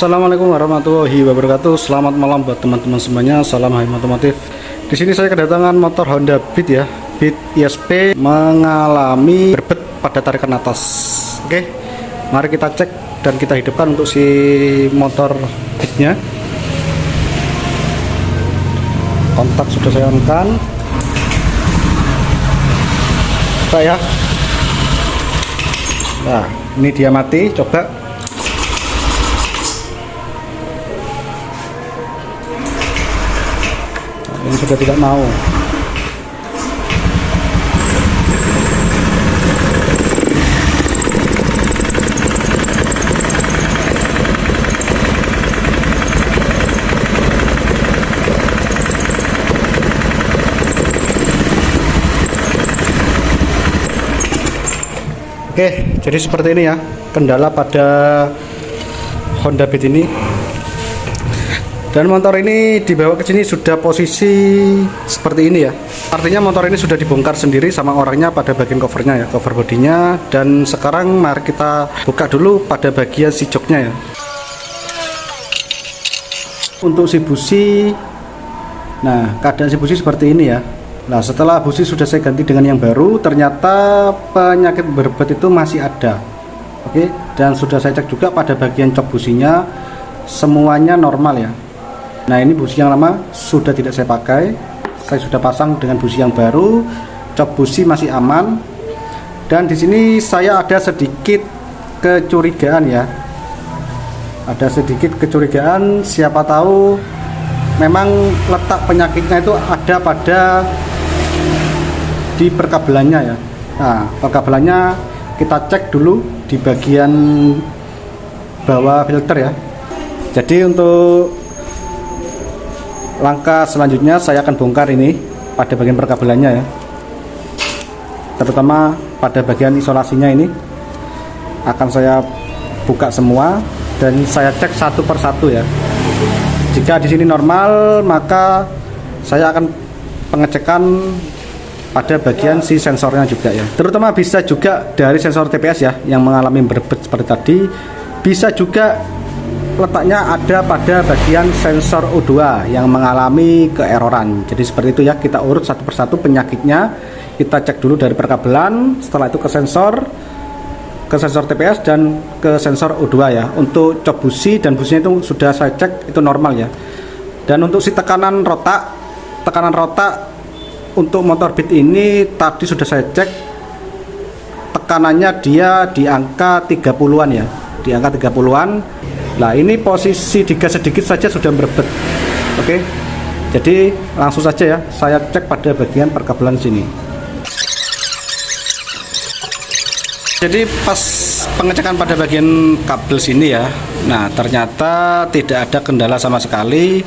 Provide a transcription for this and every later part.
Assalamualaikum warahmatullahi wabarakatuh. Selamat malam buat teman-teman semuanya. Salam Hai Otomotif. Di sini saya kedatangan motor Honda Beat ya, Beat ISP mengalami berbet pada tarikan atas. Oke, mari kita cek dan kita hidupkan untuk si motor Beatnya. Kontak sudah saya on-kan. Coba ya. Nah, ini dia mati. Coba. Ini sudah tidak mau. Oke, jadi seperti ini ya kendala pada Honda Beat ini. Dan motor ini dibawa ke sini sudah posisi seperti ini ya. Artinya motor ini sudah dibongkar sendiri sama orangnya pada bagian covernya ya, cover bodinya. Dan sekarang mari kita buka dulu pada bagian si joknya ya. Untuk si busi, nah keadaan si busi seperti ini ya. Nah setelah busi sudah saya ganti dengan yang baru, ternyata penyakit berbet itu masih ada. Oke, dan sudah saya cek juga pada bagian cok businya semuanya normal ya. Nah ini busi yang lama sudah tidak saya pakai, saya sudah pasang dengan busi yang baru, cok busi masih aman. Dan di sini saya ada sedikit kecurigaan ya, ada sedikit kecurigaan, siapa tahu memang letak penyakitnya itu ada pada di perkabelannya ya. Nah perkabelannya kita cek dulu di bagian bawah filter ya. Jadi untuk langkah selanjutnya saya akan bongkar ini pada bagian perkabelannya ya, terutama pada bagian isolasinya ini akan saya buka semua dan saya cek satu persatu ya. Jika di sini normal, maka saya akan pengecekan pada bagian si sensornya juga ya, terutama bisa juga dari sensor TPS ya yang mengalami berbet seperti tadi, bisa juga letaknya ada pada bagian sensor O2 yang mengalami keeroran. Jadi seperti itu ya, kita urut satu persatu penyakitnya, kita cek dulu dari perkabelan, setelah itu ke sensor TPS dan ke sensor O2 ya. Untuk cok busi dan businya itu sudah saya cek itu normal ya. Dan untuk si tekanan rotak untuk motor Beat ini tadi sudah saya cek tekanannya dia di angka 30-an ya, di angka 30-an. Nah ini posisi digas sedikit saja sudah berbet. Oke, jadi langsung saja ya saya cek pada bagian perkabelan sini. Jadi pas pengecekan pada bagian kabel sini ya, nah ternyata tidak ada kendala sama sekali.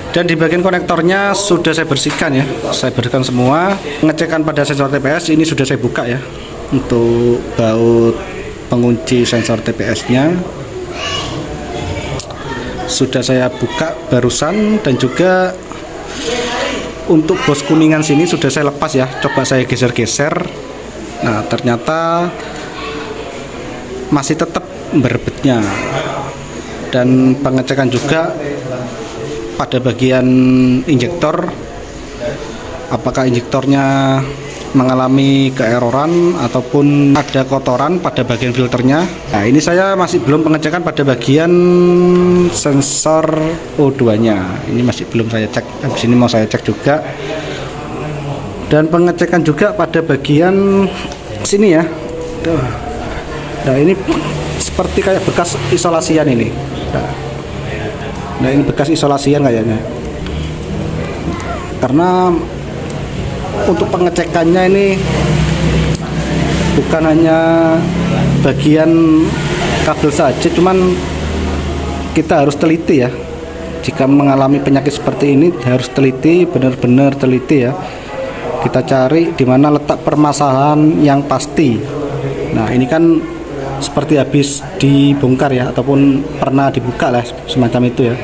Dan di bagian konektornya sudah saya bersihkan ya, saya bersihkan semua. Pengecekan pada sensor TPS ini sudah saya buka ya, untuk baut pengunci sensor TPS-nya sudah saya buka barusan. Dan juga untuk bos kuningan sini sudah saya lepas ya, coba saya geser-geser. Nah ternyata masih tetap berbetnya. Dan pengecekan juga pada bagian injektor, apakah injektornya mengalami keeroran ataupun ada kotoran pada bagian filternya. Nah ini saya masih belum pengecekan pada bagian sensor O2 nya, ini masih belum saya cek. Habis ini mau saya cek juga, dan pengecekan juga pada bagian sini ya. Nah ini seperti kayak bekas isolasian ini. Nah ini bekas isolasian kayaknya, karena untuk pengecekannya ini bukan hanya bagian kabel saja, cuman kita harus teliti ya. Jika mengalami penyakit seperti ini harus teliti, benar-benar teliti ya. Kita cari di mana letak permasalahan yang pasti. Nah ini kan seperti habis dibongkar ya, ataupun pernah dibuka lah semacam itu ya.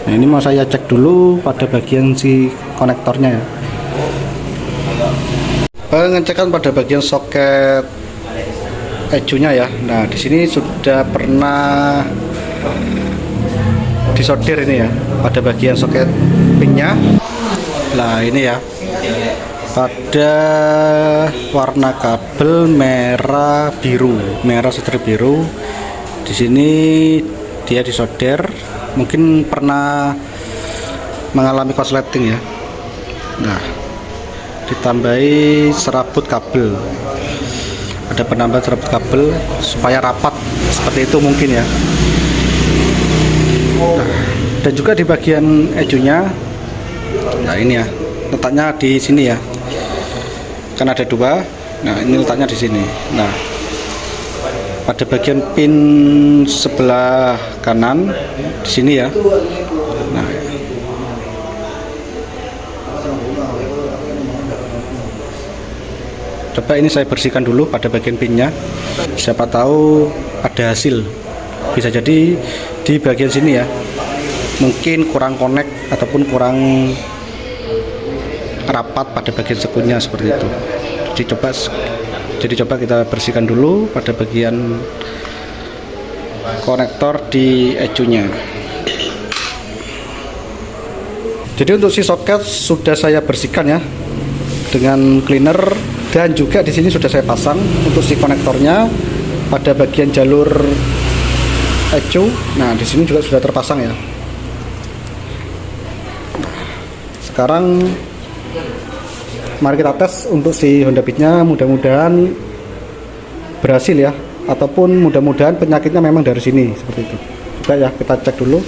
Nah ini mau saya cek dulu pada bagian si konektornya ya. Pengecekan pada bagian soket ECU-nya ya. Nah, di sini sudah pernah disolder ini ya pada bagian soket pinnya. Nah ini ya, pada warna kabel merah biru, merah solder biru. Di sini dia disolder, mungkin pernah mengalami korsleting ya. Nah, ditambahi serabut kabel, ada penambahan serabut kabel supaya rapat seperti itu mungkin ya. Nah, dan juga di bagian ejunya, nah ini ya, letaknya di sini ya, kan ada dua. Nah ini letaknya di sini. Nah pada bagian pin sebelah kanan di sini ya. Nah coba ini saya bersihkan dulu pada bagian pinnya, siapa tahu ada hasil. Bisa jadi di bagian sini ya, mungkin kurang connect ataupun kurang rapat pada bagian sekunya seperti itu. Jadi coba kita bersihkan dulu pada bagian konektor di ecunya. Jadi untuk si soket sudah saya bersihkan ya dengan cleaner, dan juga di sini sudah saya pasang untuk si konektornya pada bagian jalur ecu. Nah di sini juga sudah terpasang ya. Sekarang mari kita tes untuk si Honda Beat-nya, mudah-mudahan berhasil ya, ataupun mudah-mudahan penyakitnya memang dari sini seperti itu. Coba ya kita cek dulu.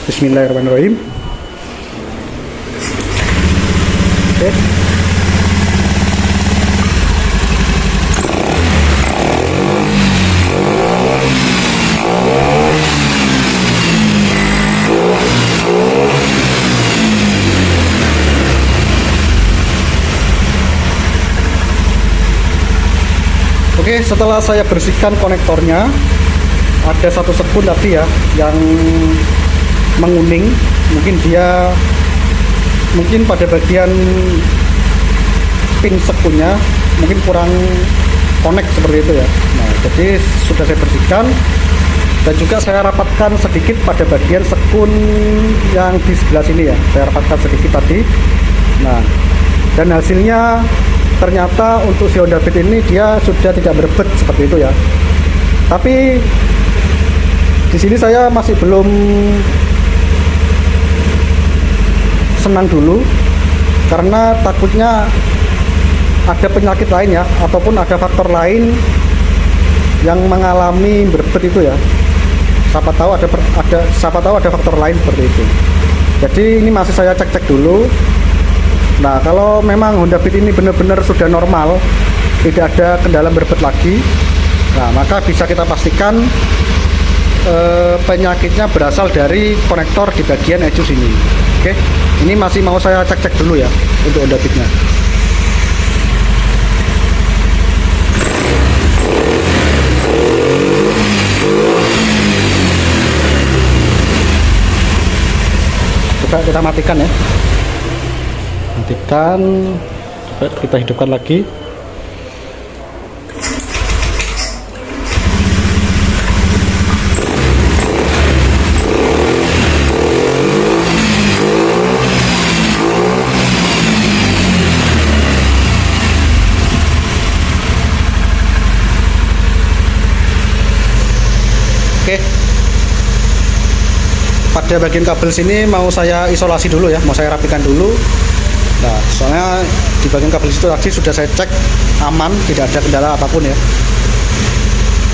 Bismillahirrahmanirrahim. Oke. Oke, setelah saya bersihkan konektornya, ada satu sekun tadi ya yang menguning. Mungkin pada bagian pin sekunnya mungkin kurang connect seperti itu ya. Nah jadi sudah saya bersihkan, dan juga saya rapatkan sedikit pada bagian sekun yang di sebelah sini ya, saya rapatkan sedikit tadi. Nah dan hasilnya ternyata untuk si Honda Beat ini dia sudah tidak berebet seperti itu ya. Tapi di sini saya masih belum senang dulu, karena takutnya ada penyakit lain ya, ataupun ada faktor lain yang mengalami berebet itu ya. Siapa tahu ada faktor lain seperti itu. Jadi ini masih saya cek dulu. Nah kalau memang Honda Beat ini benar-benar sudah normal, tidak ada kendala berebet lagi, nah maka bisa kita pastikan penyakitnya berasal dari konektor di bagian ecu sini. Oke, ini masih mau saya cek dulu ya untuk Honda Beat-nya. Coba kita matikan ya. Matikan, coba kita hidupkan lagi. Oke, pada bagian kabel sini mau saya isolasi dulu ya, mau saya rapikan dulu. Nah, soalnya di bagian kabel itu tadi sudah saya cek aman, tidak ada kendala apapun ya.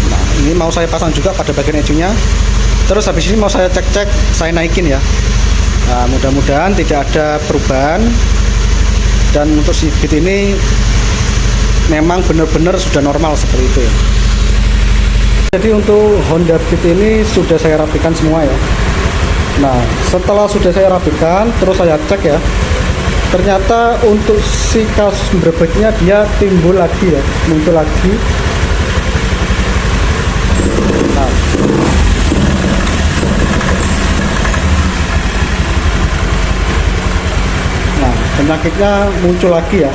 Nah, ini mau saya pasang juga pada bagian ecunya. Terus habis ini mau saya cek, saya naikin ya. Nah, mudah-mudahan tidak ada perubahan. Dan untuk si Beat ini memang benar-benar sudah normal seperti itu ya. Jadi untuk Honda Beat ini sudah saya rapikan semua ya. Nah, setelah sudah saya rapikan, terus saya cek ya. Ternyata untuk si kasus berebetnya dia timbul lagi ya, muncul lagi. Nah, penyakitnya muncul lagi ya.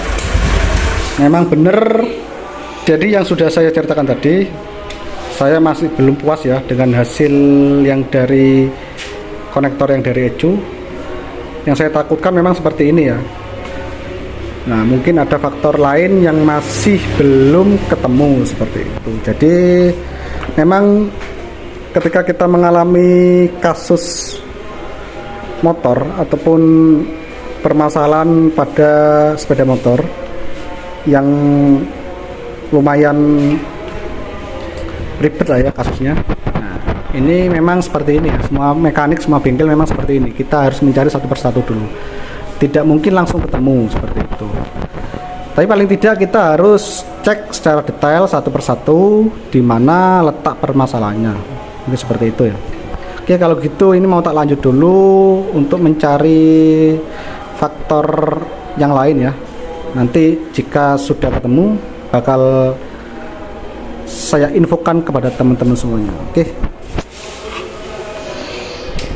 Memang benar. Jadi yang sudah saya ceritakan tadi, saya masih belum puas ya dengan hasil yang dari konektor yang dari ECU. Yang saya takutkan memang seperti ini ya. Nah, mungkin ada faktor lain yang masih belum ketemu seperti itu. Jadi memang ketika kita mengalami kasus motor ataupun permasalahan pada sepeda motor yang lumayan ribet lah ya kasusnya. Nah, ini memang seperti ini ya. Semua mekanik, semua bengkel memang seperti ini. Kita harus mencari satu persatu dulu. Tidak mungkin langsung ketemu seperti itu. Tapi paling tidak kita harus cek secara detail satu persatu di mana letak permasalahannya. Ini seperti itu ya. Oke, kalau gitu ini mau tak lanjut dulu untuk mencari faktor yang lain ya. Nanti jika sudah ketemu bakal saya infokan kepada teman-teman semuanya. Oke.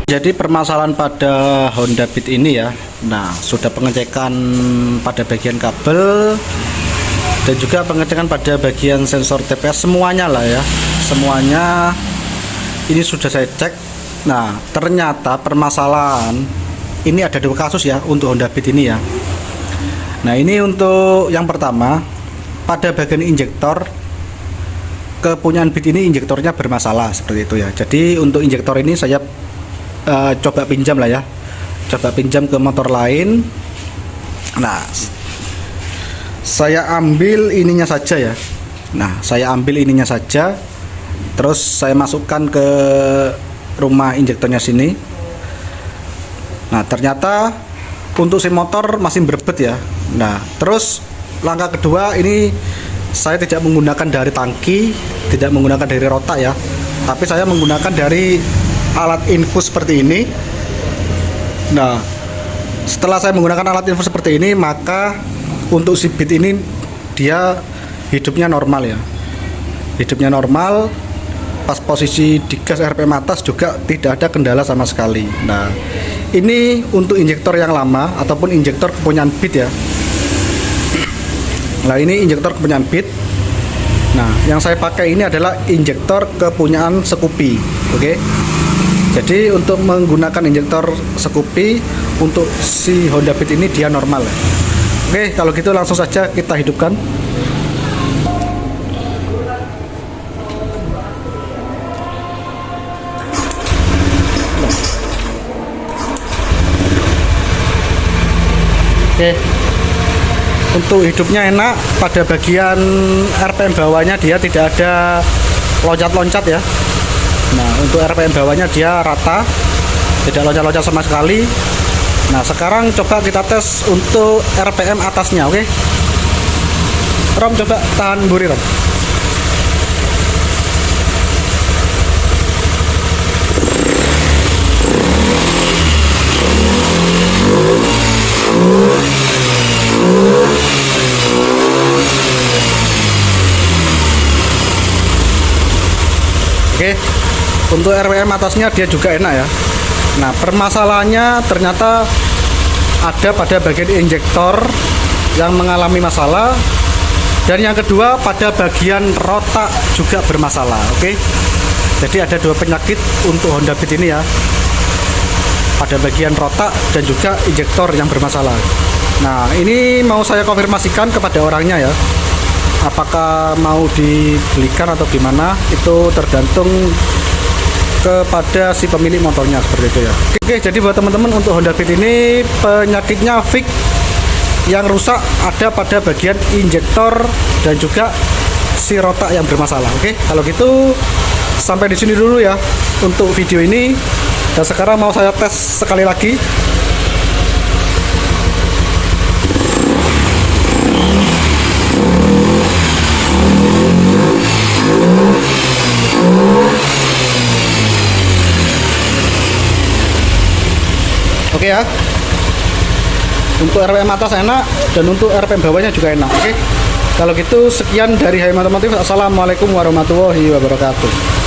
Jadi permasalahan pada Honda Beat ini ya. Nah, sudah pengecekan pada bagian kabel dan juga pengecekan pada bagian sensor TPS, semuanya lah ya. Semuanya ini sudah saya cek. Nah, ternyata permasalahan ini ada 2 kasus ya untuk Honda Beat ini ya. Nah, ini untuk yang pertama, pada bagian injektor kepunyaan Beat ini injektornya bermasalah seperti itu ya. Jadi untuk injektor ini saya coba pinjam lah ya, coba pinjam ke motor lain. Nah, saya ambil ininya saja ya. Nah, saya ambil ininya saja, terus saya masukkan ke rumah injektornya sini. Nah, ternyata untuk si motor masih berbet ya. Nah, terus langkah kedua ini saya tidak menggunakan dari tangki, tidak menggunakan dari rotak ya, tapi saya menggunakan dari alat infus seperti ini. Nah, setelah saya menggunakan alat infus seperti ini, maka untuk si Beat ini dia hidupnya normal ya, hidupnya normal. Pas posisi digas RPM atas juga tidak ada kendala sama sekali. Nah, ini untuk injektor yang lama ataupun injektor kepunyaan Beat ya. Nah, ini injektor kepunyaan Beat. Nah, yang saya pakai ini adalah injektor kepunyaan Scoopy. Oke. Jadi untuk menggunakan injektor Scoopy untuk si Honda Beat ini dia normal. Oke, kalau gitu langsung saja kita hidupkan. Oke, untuk hidupnya enak. Pada bagian RPM bawahnya dia tidak ada loncat-loncat ya. Nah, untuk RPM bawahnya dia rata, tidak loncat-loncat sama sekali. Nah, sekarang coba kita tes untuk RPM atasnya. Oke, Rom, coba tahan buri, Rom. Oke, untuk RPM atasnya dia juga enak ya. Nah, permasalahannya ternyata ada pada bagian injektor yang mengalami masalah, dan yang kedua pada bagian rotak juga bermasalah. Oke, jadi ada 2 penyakit untuk Honda Beat ini ya, pada bagian rotak dan juga injektor yang bermasalah. Nah, ini mau saya konfirmasikan kepada orangnya ya, apakah mau dibelikan atau gimana, itu tergantung kepada si pemilik motornya seperti itu ya. Oke, jadi buat teman-teman untuk Honda Beat ini penyakitnya fix yang rusak ada pada bagian injektor dan juga si rotak yang bermasalah. Oke, kalau gitu sampai di sini dulu ya untuk video ini. Dan sekarang mau saya tes sekali lagi. Oke ya, untuk RPM atas enak dan untuk RPM bawahnya juga enak. Oke, kalau gitu sekian dari Hayam Otomotif. Assalamualaikum warahmatullahi wabarakatuh.